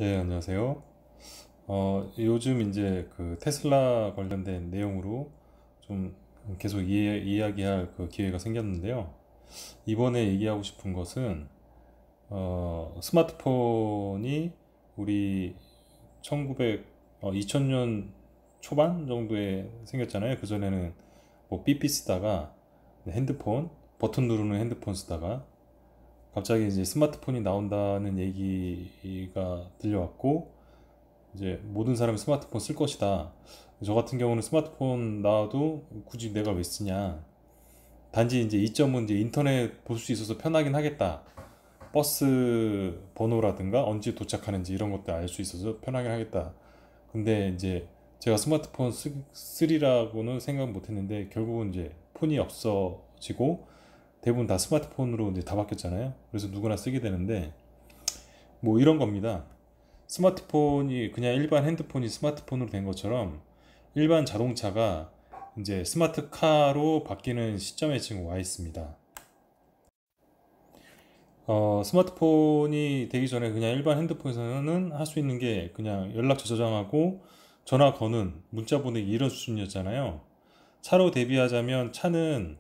네, 안녕하세요. 요즘 이제 그 테슬라 관련된 내용으로 좀 계속 이야기할 그 기회가 생겼는데요. 이번에 얘기하고 싶은 것은, 스마트폰이 우리 2000년 초반 정도에 생겼잖아요. 그전에는 뭐 삐삐 쓰다가 핸드폰, 버튼 누르는 핸드폰 쓰다가 갑자기 이제 스마트폰이 나온다는 얘기가 들려왔고, 이제 모든 사람이 스마트폰 쓸 것이다. 저 같은 경우는 스마트폰 나와도 굳이 내가 왜 쓰냐. 단지 이제 이점은 이제 인터넷 볼 수 있어서 편하긴 하겠다. 버스 번호라든가 언제 도착하는지 이런 것도 알 수 있어서 편하긴 하겠다. 근데 이제 제가 스마트폰 쓰리라고는 생각 못 했는데 결국은 이제 폰이 없어지고 대부분 다 스마트폰으로 이제 다 바뀌었잖아요. 그래서 누구나 쓰게 되는데 뭐 이런 겁니다. 스마트폰이 그냥 일반 핸드폰이 스마트폰으로 된 것처럼 일반 자동차가 이제 스마트카로 바뀌는 시점에 지금 와 있습니다. 스마트폰이 되기 전에 그냥 일반 핸드폰에서는 할 수 있는 게 그냥 연락처 저장하고 전화 거는 문자 보내기 이런 수준이었잖아요. 차로 대비하자면 차는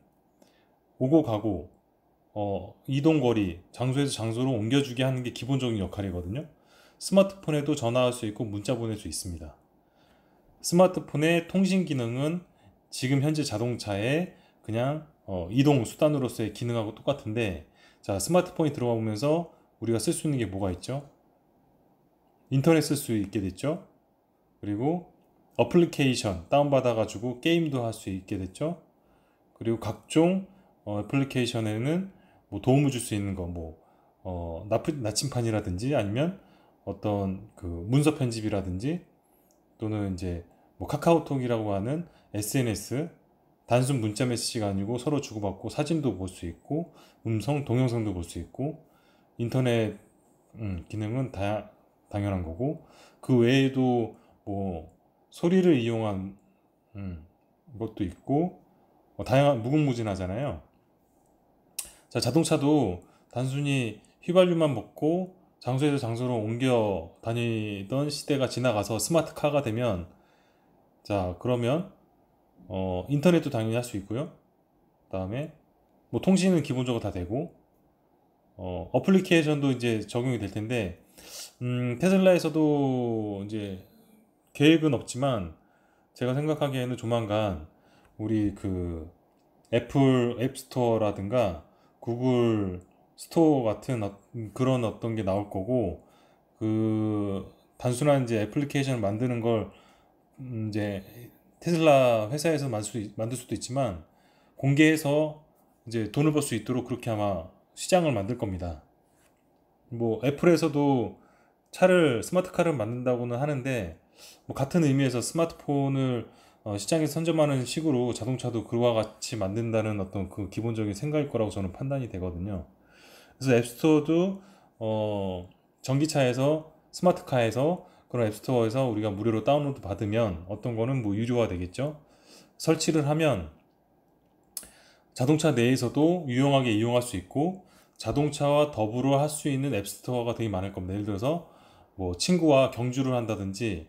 오고 가고 이동 거리, 장소에서 장소로 옮겨주게 하는 게 기본적인 역할이거든요. 스마트폰에도 전화할 수 있고 문자 보낼 수 있습니다. 스마트폰의 통신 기능은 지금 현재 자동차의 그냥 이동 수단으로서의 기능하고 똑같은데, 자, 스마트폰이 들어와 보면서 우리가 쓸 수 있는 게 뭐가 있죠? 인터넷 쓸 수 있게 됐죠? 그리고 어플리케이션 다운받아 가지고 게임도 할 수 있게 됐죠? 그리고 각종 애플리케이션에는 뭐 도움을 줄 수 있는 거, 뭐 나침판이라든지 아니면 어떤 그 문서 편집이라든지 또는 이제 뭐 카카오톡이라고 하는 SNS, 단순 문자 메시지가 아니고 서로 주고받고 사진도 볼 수 있고 음성, 동영상도 볼 수 있고 인터넷 기능은 당연한 거고, 그 외에도 뭐 소리를 이용한 것도 있고 다양한 무궁무진하잖아요. 자, 자동차도 단순히 휘발유만 먹고 장소에서 장소로 옮겨 다니던 시대가 지나가서 스마트카가 되면, 자, 그러면 인터넷도 당연히 할 수 있고요. 그다음에 뭐 통신은 기본적으로 다 되고 어플리케이션도 이제 적용이 될 텐데, 테슬라에서도 이제 계획은 없지만 제가 생각하기에는 조만간 우리 그 애플 앱스토어라든가 구글 스토어 같은 그런 어떤 게 나올 거고, 그 단순한 이제 애플리케이션을 만드는 걸 이제 테슬라 회사에서 만들 수도 있지만 공개해서 이제 돈을 벌 수 있도록 그렇게 아마 시장을 만들 겁니다. 뭐 애플에서도 스마트카를 만든다고는 하는데, 뭐 같은 의미에서 스마트폰을 시장에 선점하는 식으로 자동차도 그와 같이 만든다는 어떤 그 기본적인 생각일 거라고 저는 판단이 되거든요. 그래서 앱스토어도 전기차에서 스마트카에서 그런 앱스토어에서 우리가 무료로 다운로드 받으면 어떤 거는 뭐 유료화 되겠죠. 설치를 하면 자동차 내에서도 유용하게 이용할 수 있고 자동차와 더불어 할 수 있는 앱스토어가 되게 많을 겁니다. 예를 들어서 뭐 친구와 경주를 한다든지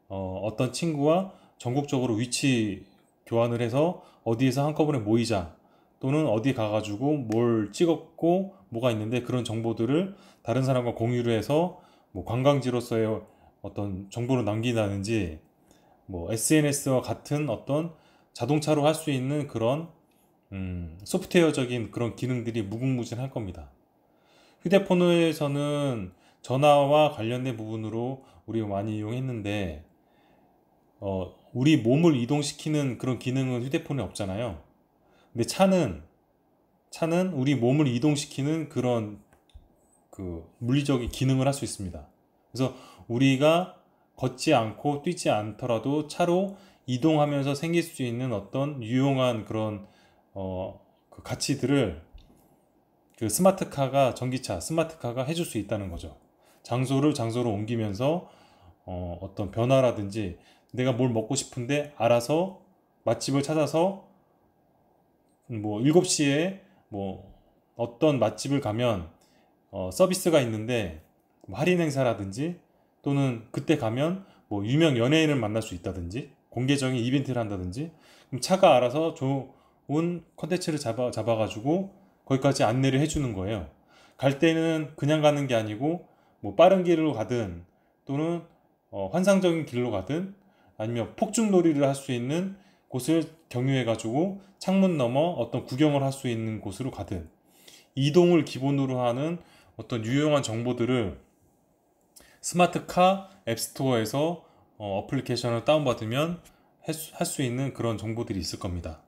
어떤 친구와 전국적으로 위치 교환을 해서 어디에서 한꺼번에 모이자, 또는 어디 가가지고 뭘 찍었고 뭐가 있는데 그런 정보들을 다른 사람과 공유를 해서 뭐 관광지로서의 어떤 정보를 남긴다든지, 뭐 SNS와 같은 어떤 자동차로 할 수 있는 그런 소프트웨어적인 그런 기능들이 무궁무진할 겁니다. 휴대폰에서는 전화와 관련된 부분으로 우리가 많이 이용했는데 우리 몸을 이동시키는 그런 기능은 휴대폰에 없잖아요. 근데 차는 우리 몸을 이동시키는 그런 그 물리적인 기능을 할 수 있습니다. 그래서 우리가 걷지 않고 뛰지 않더라도 차로 이동하면서 생길 수 있는 어떤 유용한 그런 그 가치들을 그 스마트카가 해줄 수 있다는 거죠. 장소를 장소로 옮기면서 어떤 변화라든지 내가 뭘 먹고 싶은데 알아서 맛집을 찾아서 뭐 7시에 뭐 어떤 맛집을 가면 서비스가 있는데 뭐 할인 행사라든지 또는 그때 가면 뭐 유명 연예인을 만날 수 있다든지 공개적인 이벤트를 한다든지, 그럼 차가 알아서 좋은 컨텐츠를 잡아가지고 거기까지 안내를 해주는 거예요. 갈 때는 그냥 가는 게 아니고 뭐 빠른 길로 가든 또는 환상적인 길로 가든 아니면 폭죽놀이를 할 수 있는 곳을 경유해가지고 창문 너머 어떤 구경을 할 수 있는 곳으로 가든, 이동을 기본으로 하는 어떤 유용한 정보들을 스마트카 앱스토어에서 어플리케이션을 다운받으면 할 수 있는 그런 정보들이 있을 겁니다.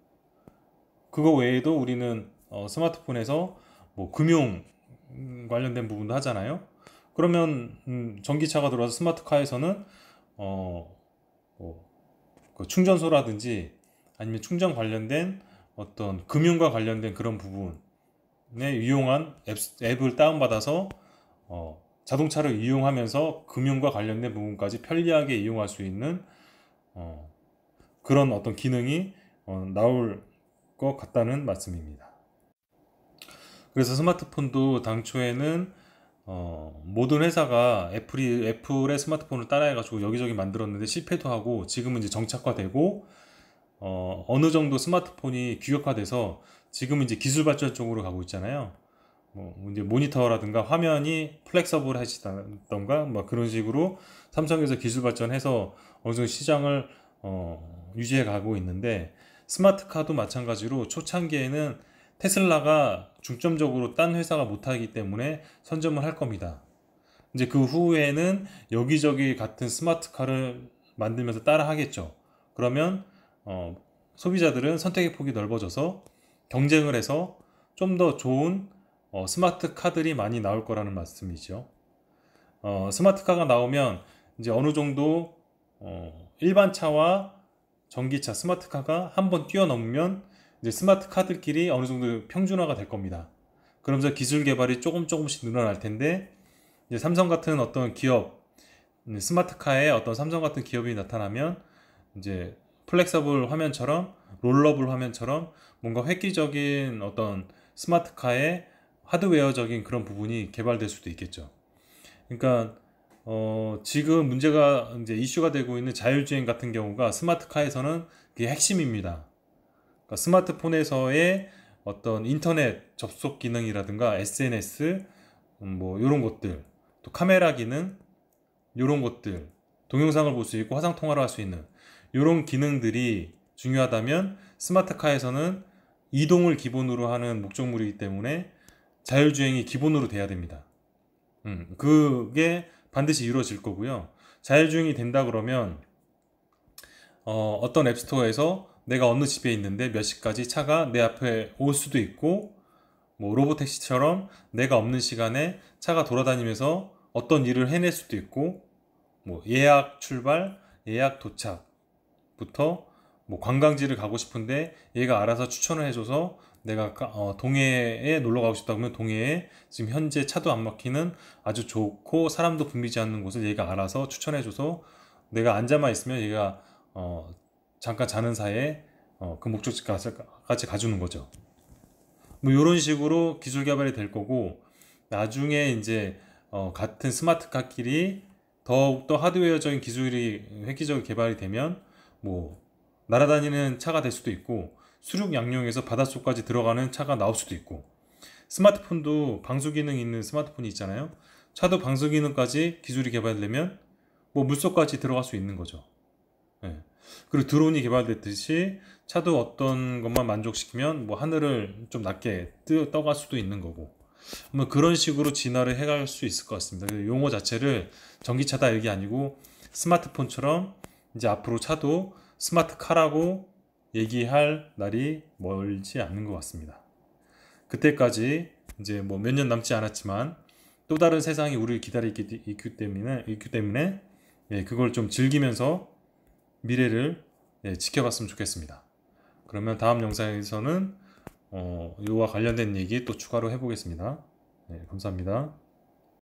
그거 외에도 우리는 스마트폰에서 뭐 금융 관련된 부분도 하잖아요. 그러면 전기차가 들어와서 스마트카에서는 그 충전소라든지 아니면 충전 관련된 어떤 금융과 관련된 그런 부분에 유용한 앱을 다운받아서 자동차를 이용하면서 금융과 관련된 부분까지 편리하게 이용할 수 있는 그런 어떤 기능이 나올 것 같다는 말씀입니다. 그래서 스마트폰도 당초에는 모든 회사가 애플의 스마트폰을 따라해가지고 여기저기 만들었는데 실패도 하고, 지금은 이제 정착화되고 어느 정도 스마트폰이 규격화돼서 지금은 이제 기술 발전 쪽으로 가고 있잖아요. 뭐 이제 모니터라든가 화면이 플렉서블해지던가 뭐 그런 식으로 삼성에서 기술 발전해서 어느 정도 시장을 유지해 가고 있는데, 스마트카도 마찬가지로 초창기에는 테슬라가 중점적으로 딴 회사가 못하기 때문에 선점을 할 겁니다. 이제 그 후에는 여기저기 같은 스마트카를 만들면서 따라 하겠죠. 그러면 소비자들은 선택의 폭이 넓어져서 경쟁을 해서 좀 더 좋은 스마트 카들이 많이 나올 거라는 말씀이죠. 스마트카가 나오면 이제 어느 정도 일반 차와 전기차, 스마트카가 한번 뛰어넘으면 이제 스마트 카들끼리 어느 정도 평준화가 될 겁니다. 그러면서 기술 개발이 조금씩 늘어날 텐데, 이제 삼성 같은 어떤 기업, 스마트카에 어떤 삼성 같은 기업이 나타나면 이제 플렉서블 화면처럼, 롤러블 화면처럼 뭔가 획기적인 어떤 스마트카의 하드웨어적인 그런 부분이 개발될 수도 있겠죠. 그러니까 지금 문제가 이제 이슈가 되고 있는 자율주행 같은 경우가 스마트카에서는 그게 핵심입니다. 그러니까 스마트폰에서의 어떤 인터넷 접속 기능이라든가 SNS 뭐 이런 것들, 또 카메라 기능 이런 것들, 동영상을 볼 수 있고 화상 통화를 할 수 있는 이런 기능들이 중요하다면, 스마트카에서는 이동을 기본으로 하는 목적물이기 때문에 자율주행이 기본으로 돼야 됩니다. 그게 반드시 이루어질 거고요. 자율주행이 된다 그러면 어떤 앱스토어에서 내가 어느 집에 있는데 몇 시까지 차가 내 앞에 올 수도 있고, 뭐 로보택시처럼 내가 없는 시간에 차가 돌아다니면서 어떤 일을 해낼 수도 있고, 뭐 예약 출발, 예약 도착부터 뭐 관광지를 가고 싶은데 얘가 알아서 추천을 해줘서, 내가 동해에 놀러 가고 싶다 그러면 동해에 지금 현재 차도 안 막히는 아주 좋고 사람도 붐비지 않는 곳을 얘가 알아서 추천해줘서 내가 앉아만 있으면 얘가 잠깐 자는 사이에 그 목적지까지 가주는 거죠. 뭐 이런 식으로 기술 개발이 될 거고, 나중에 이제 같은 스마트카끼리 더욱더 하드웨어적인 기술이 획기적으로 개발이 되면 뭐 날아다니는 차가 될 수도 있고, 수륙 양용에서 바닷속까지 들어가는 차가 나올 수도 있고, 스마트폰도 방수 기능 있는 스마트폰이 있잖아요. 차도 방수 기능까지 기술이 개발되면 뭐 물속까지 들어갈 수 있는 거죠. 네. 그리고 드론이 개발됐듯이 차도 어떤 것만 만족시키면 뭐 하늘을 좀 낮게 떠갈 수도 있는 거고, 뭐 그런 식으로 진화를 해갈 수 있을 것 같습니다. 용어 자체를 전기차다 이게 아니고 스마트폰처럼 이제 앞으로 차도 스마트카라고 얘기할 날이 멀지 않는 것 같습니다. 그때까지 이제 뭐 몇 년 남지 않았지만 또 다른 세상이 우리를 기다리고 있기 때문에 그걸 좀 즐기면서 미래를 지켜봤으면 좋겠습니다. 그러면 다음 영상에서는 이와 관련된 얘기 또 추가로 해보겠습니다. 감사합니다.